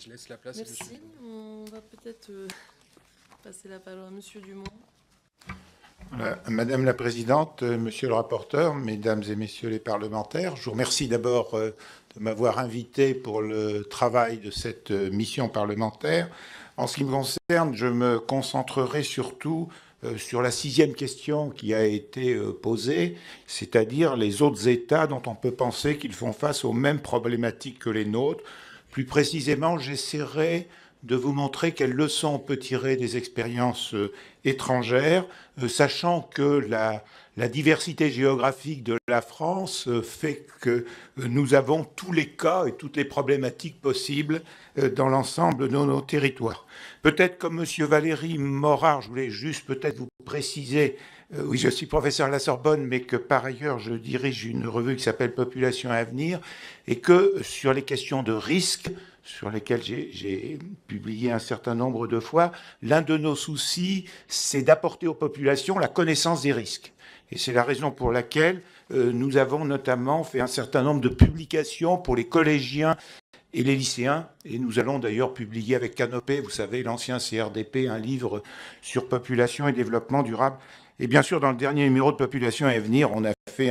je laisse la place à Merci. Monsieur Dumont. On va peut-être passer la parole à Monsieur Dumont. Madame la Présidente, Monsieur le rapporteur, Mesdames et Messieurs les parlementaires, je vous remercie d'abord de m'avoir invité pour le travail de cette mission parlementaire. En ce qui me concerne, je me concentrerai surtout sur la 6e question qui a été posée, c'est-à-dire les autres États dont on peut penser qu'ils font face aux mêmes problématiques que les nôtres. Plus précisément, j'essaierai de vous montrer quelles leçons on peut tirer des expériences étrangères, sachant que la diversité géographique de la France fait que nous avons tous les cas et toutes les problématiques possibles dans l'ensemble de nos territoires. Peut-être comme M. Valéry Morard, je voulais juste peut-être vous préciser, oui, je suis professeur à la Sorbonne, mais que par ailleurs je dirige une revue qui s'appelle Population et Avenir, et que sur les questions de risque, sur lesquels j'ai publié un certain nombre de fois, l'un de nos soucis, c'est d'apporter aux populations la connaissance des risques. Et c'est la raison pour laquelle nous avons notamment fait un certain nombre de publications pour les collégiens et les lycéens. Et nous allons d'ailleurs publier avec Canopé, vous savez, l'ancien CRDP, un livre sur population et développement durable. Et bien sûr, dans le dernier numéro de Population et Avenir, on a fait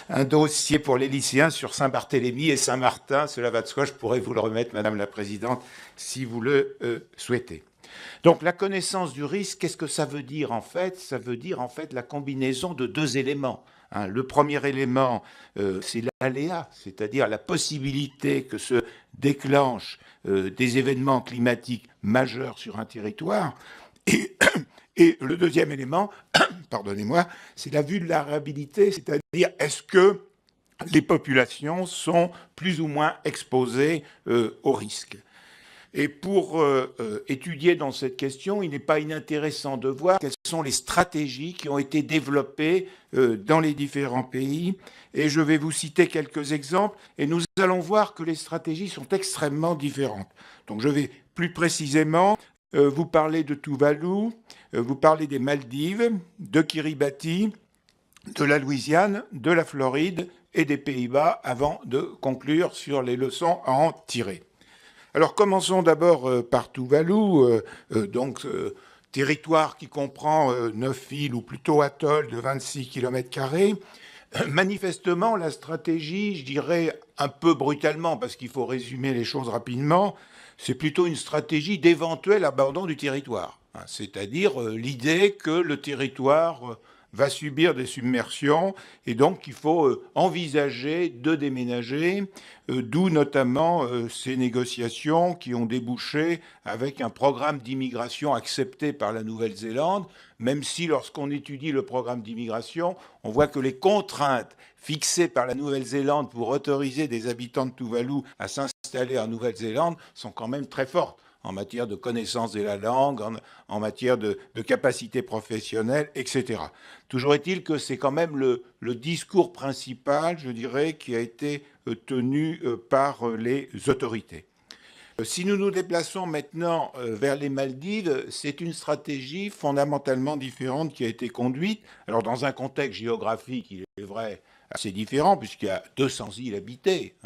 un dossier pour les lycéens sur Saint-Barthélemy et Saint-Martin. Cela va de soi, je pourrais vous le remettre, Madame la Présidente, si vous le souhaitez. Donc, la connaissance du risque, qu'est-ce que ça veut dire en fait? Ça veut dire en fait la combinaison de 2 éléments. Le premier élément, c'est l'aléa, c'est-à-dire la possibilité que se déclenchent des événements climatiques majeurs sur un territoire. Et le deuxième élément, pardonnez-moi, c'est la vulnérabilité, c'est-à-dire est-ce que les populations sont plus ou moins exposées au risque. Et pour étudier dans cette question, il n'est pas inintéressant de voir quelles sont les stratégies qui ont été développées dans les différents pays. Et je vais vous citer quelques exemples, et nous allons voir que les stratégies sont extrêmement différentes. Donc je vais plus précisément vous parler de Tuvalu, vous parlez des Maldives, de Kiribati, de la Louisiane, de la Floride et des Pays-Bas avant de conclure sur les leçons à en tirer. Alors commençons d'abord par Tuvalu, territoire qui comprend 9 îles ou plutôt atolls de 26 km². Manifestement, la stratégie, je dirais un peu brutalement, parce qu'il faut résumer les choses rapidement, c'est plutôt une stratégie d'éventuel abandon du territoire. C'est-à-dire l'idée que le territoire va subir des submersions et donc qu'il faut envisager de déménager, d'où notamment ces négociations qui ont débouché avec un programme d'immigration accepté par la Nouvelle-Zélande, même si lorsqu'on étudie le programme d'immigration, on voit que les contraintes fixées par la Nouvelle-Zélande pour autoriser des habitants de Tuvalu à s'installer en Nouvelle-Zélande sont quand même très fortes en matière de connaissance de la langue, en matière de capacité professionnelle, etc. Toujours est-il que c'est quand même le discours principal, je dirais, qui a été tenu par les autorités. Si nous nous déplaçons maintenant vers les Maldives, c'est une stratégie fondamentalement différente qui a été conduite. Alors dans un contexte géographique, il est vrai, assez différent, puisqu'il y a 200 îles habitées,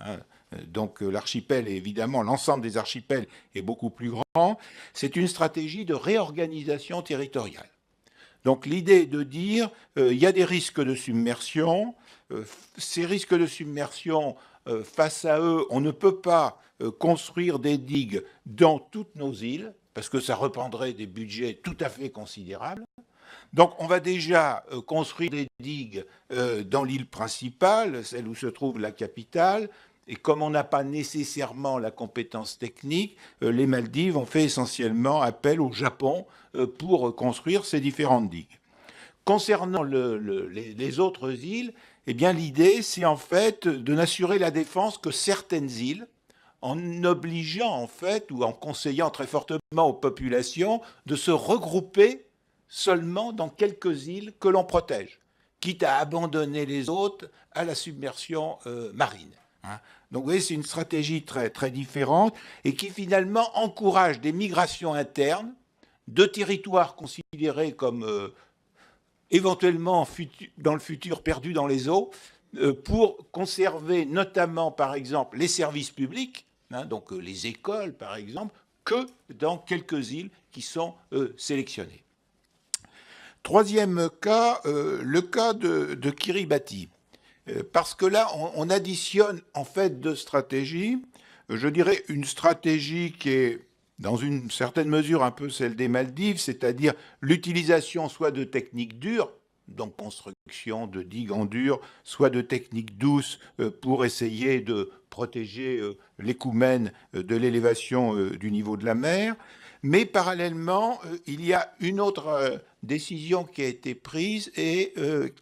donc l'archipel, évidemment, l'ensemble des archipels est beaucoup plus grand. C'est une stratégie de réorganisation territoriale. Donc l'idée est de dire il y a des risques de submersion. Ces risques de submersion, face à eux, on ne peut pas construire des digues dans toutes nos îles, parce que ça reprendrait des budgets tout à fait considérables. Donc on va déjà construire des digues dans l'île principale, celle où se trouve la capitale. Et comme on n'a pas nécessairement la compétence technique, les Maldives ont fait essentiellement appel au Japon pour construire ces différentes digues. Concernant les autres îles, eh bien l'idée, c'est en fait de n'assurer la défense que certaines îles, en obligeant en fait, ou en conseillant très fortement aux populations de se regrouper seulement dans quelques îles que l'on protège, quitte à abandonner les autres à la submersion marine. Donc vous voyez, c'est une stratégie très, très différente et qui finalement encourage des migrations internes de territoires considérés comme éventuellement dans le futur perdus dans les eaux pour conserver notamment par exemple les services publics donc les écoles par exemple, que dans quelques îles qui sont sélectionnées. Troisième cas, le cas de Kiribati. Parce que là, on additionne en fait deux stratégies. Je dirais une stratégie qui est, dans une certaine mesure, un peu celle des Maldives, c'est-à-dire l'utilisation soit de techniques dures, donc construction de digues en dur, soit de techniques douces pour essayer de protéger l'écoumène de l'élévation du niveau de la mer. Mais parallèlement, il y a une autre décision qui a été prise et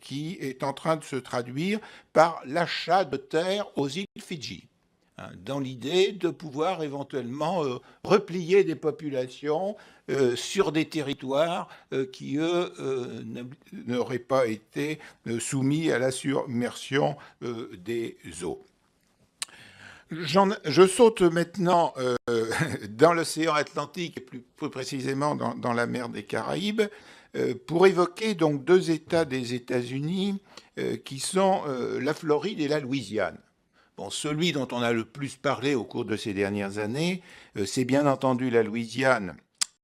qui est en train de se traduire par l'achat de terres aux îles Fidji, dans l'idée de pouvoir éventuellement replier des populations sur des territoires qui, eux, n'auraient pas été soumis à la submersion des eaux. Je saute maintenant dans l'océan Atlantique, et plus précisément dans la mer des Caraïbes, pour évoquer donc deux États des États-Unis qui sont la Floride et la Louisiane. Bon, celui dont on a le plus parlé au cours de ces dernières années, c'est bien entendu la Louisiane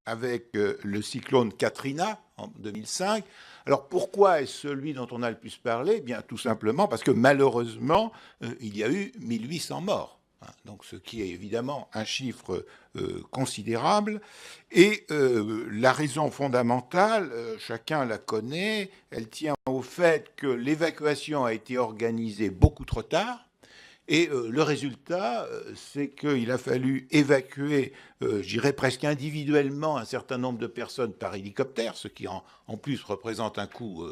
avec le cyclone Katrina en 2005. Alors pourquoi est-ce celui dont on a le plus parlé? Eh bien, tout simplement parce que malheureusement, il y a eu 1800 morts. Donc, ce qui est évidemment un chiffre considérable. Et la raison fondamentale, chacun la connaît, elle tient au fait que l'évacuation a été organisée beaucoup trop tard. Et le résultat, c'est qu'il a fallu évacuer, je dirais presque individuellement, un certain nombre de personnes par hélicoptère, ce qui en plus représente un coût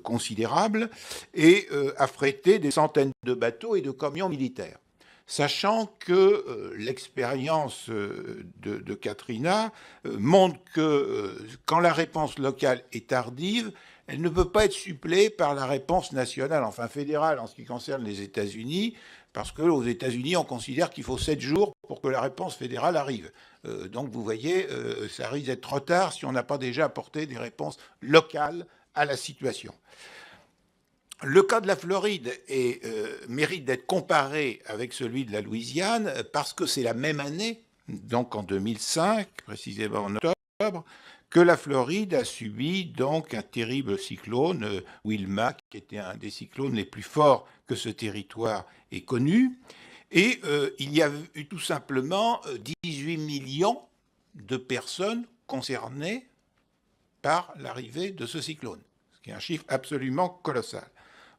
considérable, et affréter des centaines de bateaux et de camions militaires. Sachant que l'expérience de Katrina montre que quand la réponse locale est tardive, elle ne peut pas être suppléée par la réponse nationale, enfin fédérale en ce qui concerne les États-Unis, parce qu'aux États-Unis, on considère qu'il faut 7 jours pour que la réponse fédérale arrive. Donc vous voyez, ça risque d'être trop tard si on n'a pas déjà apporté des réponses locales à la situation. Le cas de la Floride mérite d'être comparé avec celui de la Louisiane parce que c'est la même année, donc en 2005, précisément en octobre, que la Floride a subi donc un terrible cyclone, Wilma, qui était un des cyclones les plus forts que ce territoire ait connu. Et il y a eu tout simplement 18 millions de personnes concernées par l'arrivée de ce cyclone, ce qui est un chiffre absolument colossal.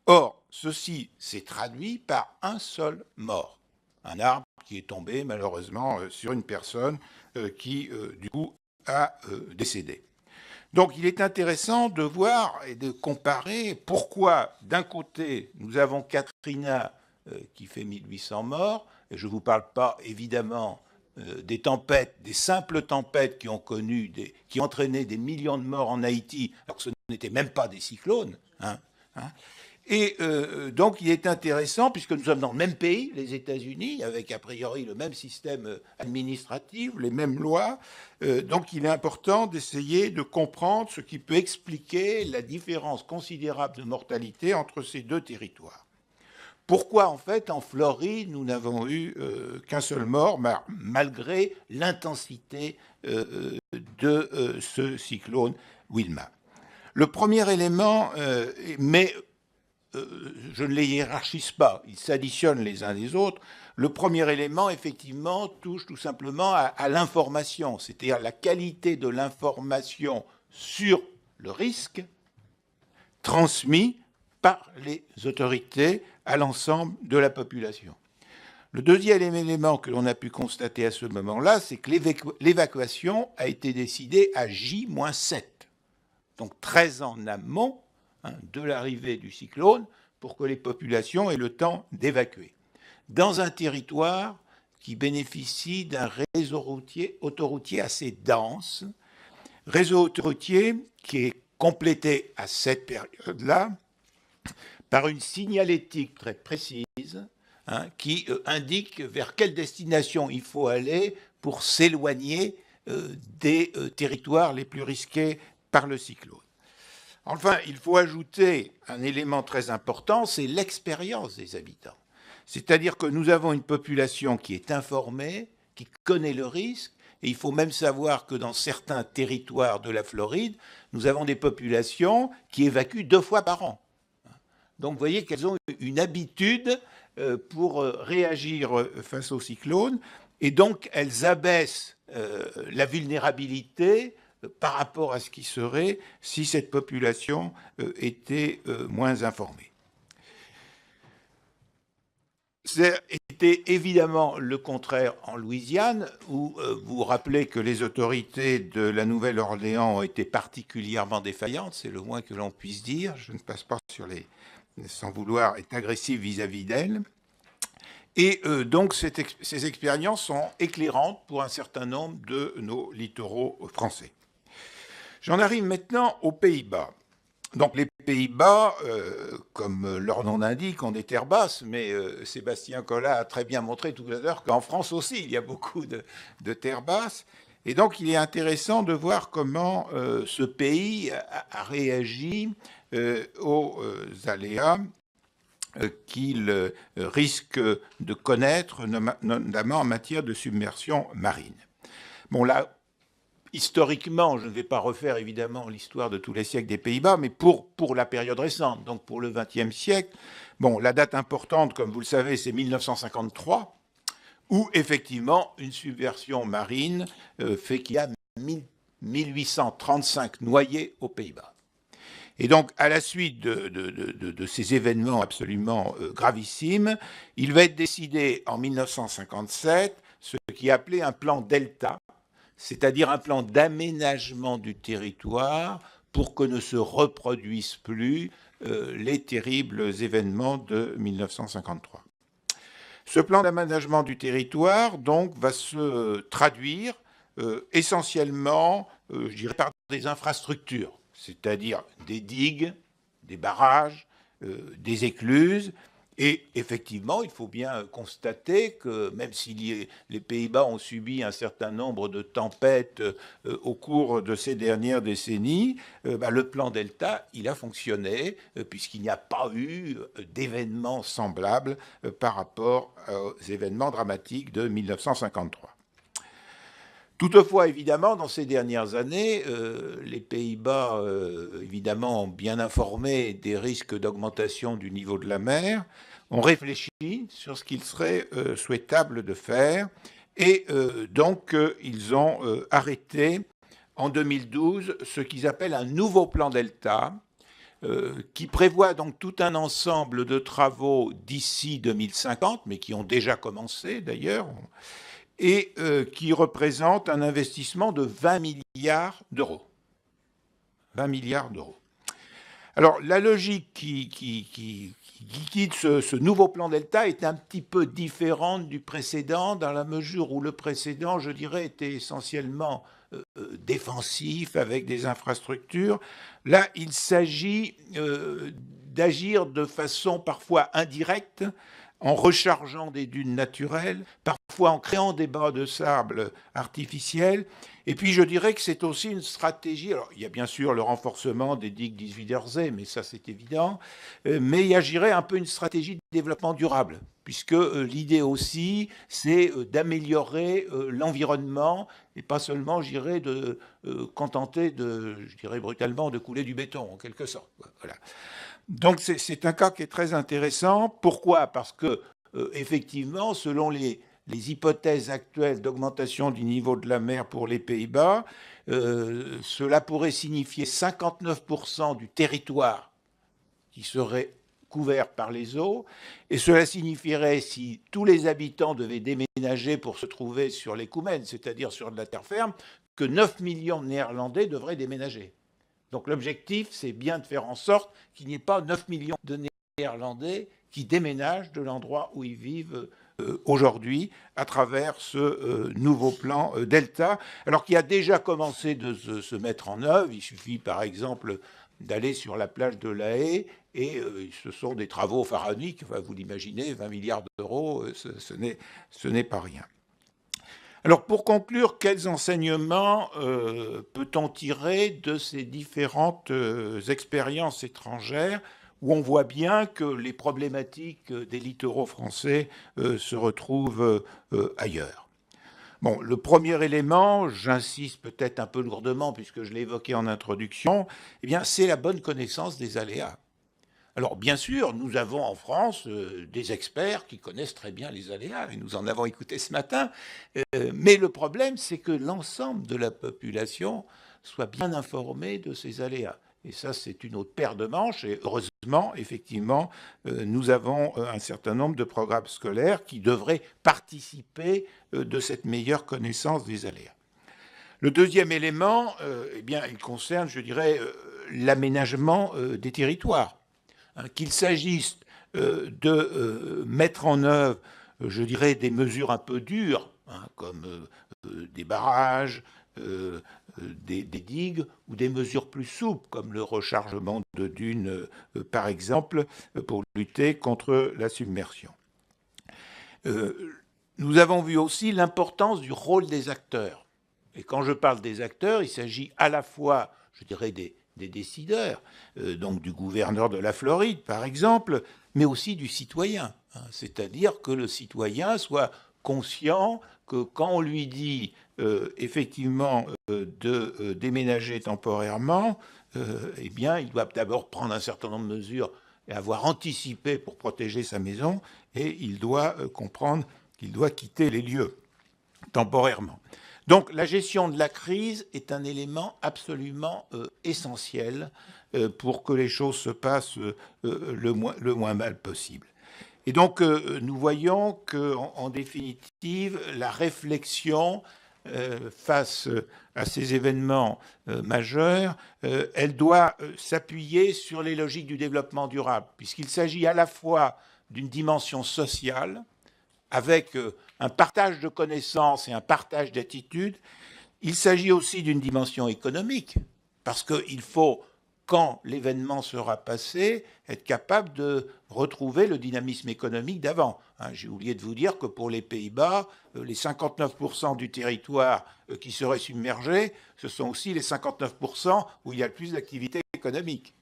Or, ceci s'est traduit par un seul mort, un arbre qui est tombé malheureusement sur une personne qui, du coup, a décédé. Donc, il est intéressant de voir et de comparer pourquoi, d'un côté, nous avons Katrina qui fait 1800 morts, et je ne vous parle pas, évidemment, des tempêtes, des simples tempêtes qui ont entraîné des millions de morts en Haïti, alors que ce n'étaient même pas des cyclones, Et donc, il est intéressant, puisque nous sommes dans le même pays, les États-Unis, avec a priori le même système administratif, les mêmes lois. Donc, il est important d'essayer de comprendre ce qui peut expliquer la différence considérable de mortalité entre ces deux territoires. Pourquoi, en fait, en Floride, nous n'avons eu qu'un seul mort, malgré l'intensité de ce cyclone Wilma? Le premier élément, mais je ne les hiérarchise pas, ils s'additionnent les uns les autres. Le premier élément, effectivement, touche tout simplement à l'information, c'est-à-dire la qualité de l'information sur le risque transmis par les autorités à l'ensemble de la population. Le deuxième élément que l'on a pu constater à ce moment-là, c'est que l'évacuation a été décidée à J-7, donc très en amont de l'arrivée du cyclone, pour que les populations aient le temps d'évacuer. Dans un territoire qui bénéficie d'un réseau autoroutier assez dense, réseau autoroutier qui est complété à cette période-là par une signalétique très précise qui indique vers quelle destination il faut aller pour s'éloigner des territoires les plus risqués par le cyclone. Enfin, il faut ajouter un élément très important, c'est l'expérience des habitants. C'est-à-dire que nous avons une population qui est informée, qui connaît le risque, et il faut même savoir que dans certains territoires de la Floride, nous avons des populations qui évacuent 2 fois par an. Donc vous voyez qu'elles ont une habitude pour réagir face aux cyclones, et donc elles abaissent la vulnérabilité par rapport à ce qui serait si cette population était moins informée. C'était évidemment le contraire en Louisiane, où vous vous rappelez que les autorités de la Nouvelle-Orléans ont été particulièrement défaillantes, c'est le moins que l'on puisse dire. Je ne passe pas sur les... sans vouloir être agressif vis-à-vis d'elles. Et donc ces expériences sont éclairantes pour un certain nombre de nos littoraux français. J'en arrive maintenant aux Pays-Bas. Donc les Pays-Bas, comme leur nom l'indique, ont des terres basses, mais Sébastien Collat a très bien montré tout à l'heure qu'en France aussi, il y a beaucoup de terres basses. Et donc il est intéressant de voir comment ce pays a réagi aux aléas qu'il risque de connaître, notamment en matière de submersion marine. Bon, là, historiquement, je ne vais pas refaire évidemment l'histoire de tous les siècles des Pays-Bas, mais pour la période récente, donc pour le XXe siècle, bon, la date importante, comme vous le savez, c'est 1953, où effectivement une submersion marine fait qu'il y a 1835 noyés aux Pays-Bas. Et donc, à la suite de ces événements absolument gravissimes, il va être décidé en 1957 ce qui est appelé un plan Delta, c'est-à-dire un plan d'aménagement du territoire pour que ne se reproduisent plus les terribles événements de 1953. Ce plan d'aménagement du territoire, donc, va se traduire essentiellement, je dirais, par des infrastructures, c'est-à-dire des digues, des barrages, des écluses. Et effectivement, il faut bien constater que même si les Pays-Bas ont subi un certain nombre de tempêtes au cours de ces dernières décennies, le plan Delta, il a fonctionné puisqu'il n'y a pas eu d'événements semblables par rapport aux événements dramatiques de 1953. Toutefois, évidemment, dans ces dernières années, les Pays-Bas, évidemment, bien informés des risques d'augmentation du niveau de la mer, ont réfléchi sur ce qu'il serait souhaitable de faire. Et donc, ils ont arrêté en 2012 ce qu'ils appellent un nouveau plan Delta, qui prévoit donc tout un ensemble de travaux d'ici 2050, mais qui ont déjà commencé d'ailleurs, et qui représente un investissement de 20 milliards d'euros. 20 milliards d'euros. Alors, la logique qui guide ce nouveau plan Delta est un petit peu différente du précédent, dans la mesure où le précédent, je dirais, était essentiellement défensif, avec des infrastructures. Là, il s'agit d'agir de façon parfois indirecte, en rechargeant des dunes naturelles, parfois en créant des bras de sable artificiels. Et puis je dirais que c'est aussi une stratégie, alors il y a bien sûr le renforcement des digues d'Iswiderszee, mais ça c'est évident, mais il y a, je dirais, un peu une stratégie de développement durable, puisque l'idée aussi, c'est d'améliorer l'environnement, et pas seulement, je dirais, de contenter de, je dirais brutalement, de couler du béton, en quelque sorte. Voilà. Donc c'est un cas qui est très intéressant. Pourquoi? Parce que, effectivement, selon les hypothèses actuelles d'augmentation du niveau de la mer pour les Pays-Bas, cela pourrait signifier 59% du territoire qui serait couvert par les eaux, et cela signifierait, si tous les habitants devaient déménager pour se trouver sur les Koumènes, c'est-à-dire sur de la terre ferme, que 9 millions de Néerlandais devraient déménager. Donc l'objectif, c'est bien de faire en sorte qu'il n'y ait pas 9 millions de Néerlandais qui déménagent de l'endroit où ils vivent aujourd'hui à travers ce nouveau plan Delta, alors qu'il a déjà commencé de se mettre en œuvre. Il suffit par exemple d'aller sur la plage de La Haye, et ce sont des travaux pharaoniques, enfin, vous l'imaginez, 20 milliards d'euros, ce n'est pas rien. Alors pour conclure, quels enseignements peut-on tirer de ces différentes expériences étrangères où on voit bien que les problématiques des littoraux français se retrouvent ailleurs. Bon, le premier élément, j'insiste peut-être un peu lourdement puisque je l'ai évoqué en introduction, eh bien, c'est la bonne connaissance des aléas. Alors, bien sûr, nous avons en France des experts qui connaissent très bien les aléas, et nous en avons écouté ce matin, mais le problème, c'est que l'ensemble de la population soit bien informée de ces aléas. Et ça, c'est une autre paire de manches, et heureusement, effectivement, nous avons un certain nombre de programmes scolaires qui devraient participer de cette meilleure connaissance des aléas. Le deuxième élément, eh bien, il concerne, je dirais, l'aménagement des territoires. Qu'il s'agisse de mettre en œuvre, je dirais, des mesures un peu dures, comme des barrages, des digues, ou des mesures plus souples, comme le rechargement de dunes, par exemple, pour lutter contre la submersion. Nous avons vu aussi l'importance du rôle des acteurs. Et quand je parle des acteurs, il s'agit à la fois, je dirais, des décideurs, donc du gouverneur de la Floride, par exemple, mais aussi du citoyen. C'est-à-dire que le citoyen soit conscient que quand on lui dit effectivement de déménager temporairement, eh bien, il doit d'abord prendre un certain nombre de mesures et avoir anticipé pour protéger sa maison, et il doit comprendre qu'il doit quitter les lieux temporairement. Donc la gestion de la crise est un élément absolument essentiel pour que les choses se passent le moins mal possible. Et donc nous voyons qu'en définitive, la réflexion face à ces événements majeurs, elle doit s'appuyer sur les logiques du développement durable, puisqu'il s'agit à la fois d'une dimension sociale, avec un partage de connaissances et un partage d'attitudes. Il s'agit aussi d'une dimension économique, parce qu'il faut, quand l'événement sera passé, être capable de retrouver le dynamisme économique d'avant. J'ai oublié de vous dire que pour les Pays-Bas, les 59% du territoire qui seraient submergés, ce sont aussi les 59% où il y a le plus d'activité économique.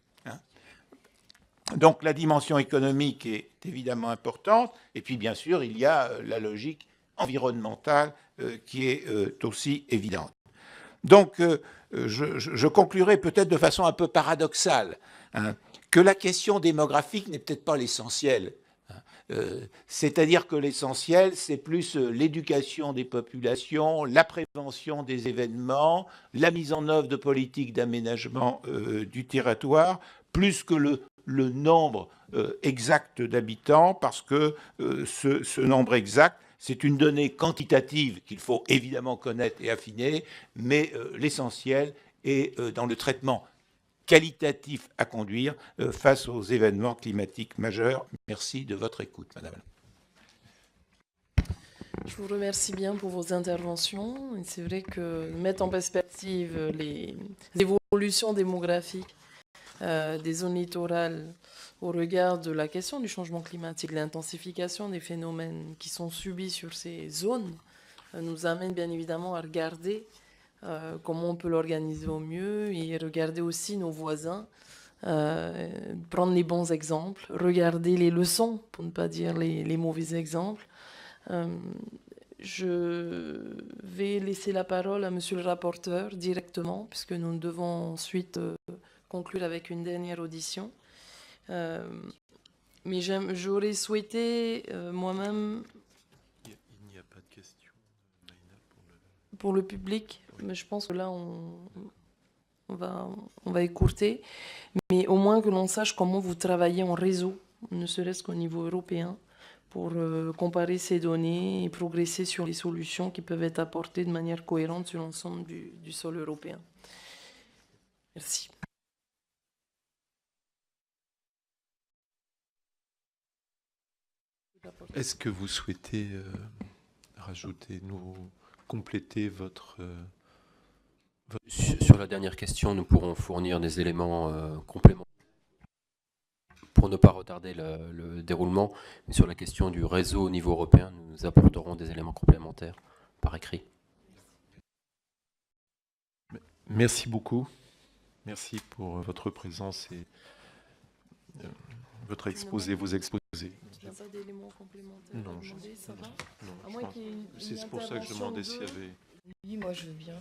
Donc la dimension économique est évidemment importante, et puis bien sûr il y a la logique environnementale qui est aussi évidente. Donc je conclurai peut-être de façon un peu paradoxale que la question démographique n'est peut-être pas l'essentiel. C'est-à-dire que l'essentiel, c'est plus l'éducation des populations, la prévention des événements, la mise en œuvre de politiques d'aménagement du territoire, plus que le nombre exact d'habitants, parce que ce nombre exact, c'est une donnée quantitative qu'il faut évidemment connaître et affiner, mais l'essentiel est dans le traitement qualitatif à conduire face aux événements climatiques majeurs. Merci de votre écoute, madame. Je vous remercie bien pour vos interventions. C'est vrai que mettre en perspective les évolutions démographiques des zones littorales au regard de la question du changement climatique, l'intensification des phénomènes qui sont subis sur ces zones, nous amène bien évidemment à regarder comment on peut l'organiser au mieux et regarder aussi nos voisins, prendre les bons exemples, regarder les leçons, pour ne pas dire les mauvais exemples. Je vais laisser la parole à monsieur le rapporteur directement, puisque nous devons ensuite conclure avec une dernière audition. Mais j'aurais souhaité moi-même... Il n'y a pas de question, Maïna, pour le public, mais je pense que là, on va écourter. Mais au moins que l'on sache comment vous travaillez en réseau, ne serait-ce qu'au niveau européen, pour comparer ces données et progresser sur les solutions qui peuvent être apportées de manière cohérente sur l'ensemble du sol européen. Merci. Est-ce que vous souhaitez compléter votre... Sur la dernière question, nous pourrons fournir des éléments complémentaires pour ne pas retarder le déroulement. Mais sur la question du réseau au niveau européen, nous apporterons des éléments complémentaires par écrit. Merci beaucoup. Merci pour votre présence et votre exposé, vos exposés. Il n'y a pas d'éléments complémentaires Non, à demander, ça va? Non, À je moins pense- qu'il y ait une c'est pour ça que je intervention demandais s'il y de- avait. Oui, moi je veux bien.